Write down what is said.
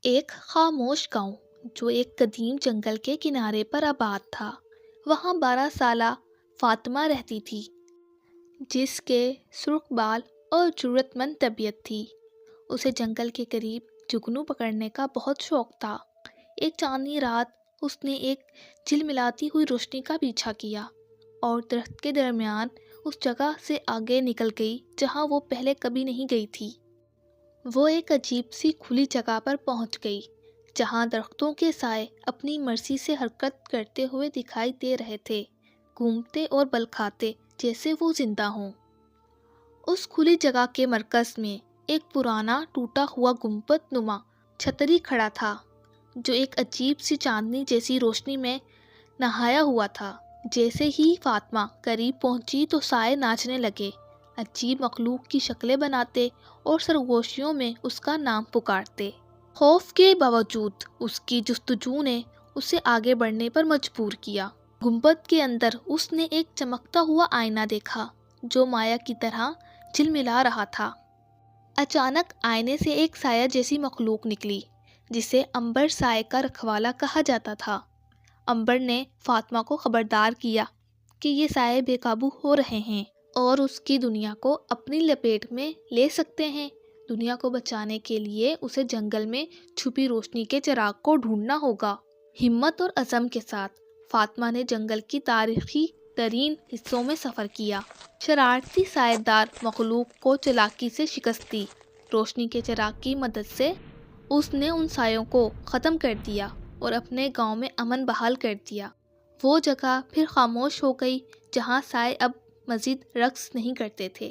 ایک خاموش گاؤں جو ایک قدیم جنگل کے کنارے پر آباد تھا، وہاں 12 سالہ فاطمہ رہتی تھی، جس کے سرخ بال اور جرأت مند طبیعت تھی۔ اسے جنگل کے قریب جگنو پکڑنے کا بہت شوق تھا۔ ایک چاندنی رات اس نے ایک جھلملاتی ہوئی روشنی کا پیچھا کیا اور درخت کے درمیان اس جگہ سے آگے نکل گئی جہاں وہ پہلے کبھی نہیں گئی تھی۔ وہ ایک عجیب سی کھلی جگہ پر پہنچ گئی جہاں درختوں کے سائے اپنی مرضی سے حرکت کرتے ہوئے دکھائی دے رہے تھے، گھومتے اور بل کھاتے جیسے وہ زندہ ہوں۔ اس کھلی جگہ کے مرکز میں ایک پرانا ٹوٹا ہوا گنبد نما چھتری کھڑا تھا جو ایک عجیب سی چاندنی جیسی روشنی میں نہایا ہوا تھا۔ جیسے ہی فاطمہ قریب پہنچی تو سائے ناچنے لگے، عجیب مخلوق کی شکلیں بناتے اور سرگوشیوں میں اس کا نام پکارتے۔ خوف کے باوجود اس کی جستجو نے اسے آگے بڑھنے پر مجبور کیا۔ گنبد کے اندر اس نے ایک چمکتا ہوا آئینہ دیکھا جو مایا کی طرح جھلملا رہا تھا۔ اچانک آئینے سے ایک سایہ جیسی مخلوق نکلی جسے عنبر سائے کا رکھوالا کہا جاتا تھا۔ عنبر نے فاطمہ کو خبردار کیا کہ یہ سائے بے قابو ہو رہے ہیں اور اس کی دنیا کو اپنی لپیٹ میں لے سکتے ہیں۔ دنیا کو بچانے کے لیے اسے جنگل میں چھپی روشنی کے چراغ کو ڈھونڈنا ہوگا۔ ہمت اور عزم کے ساتھ فاطمہ نے جنگل کی تاریخی ترین حصوں میں سفر کیا، شرارتی سائے دار مخلوق کو چالاکی سے شکست دی۔ روشنی کے چراغ کی مدد سے اس نے ان سایوں کو ختم کر دیا اور اپنے گاؤں میں امن بحال کر دیا۔ وہ جگہ پھر خاموش ہو گئی جہاں سائے اب مزید رقص نہیں کرتے تھے۔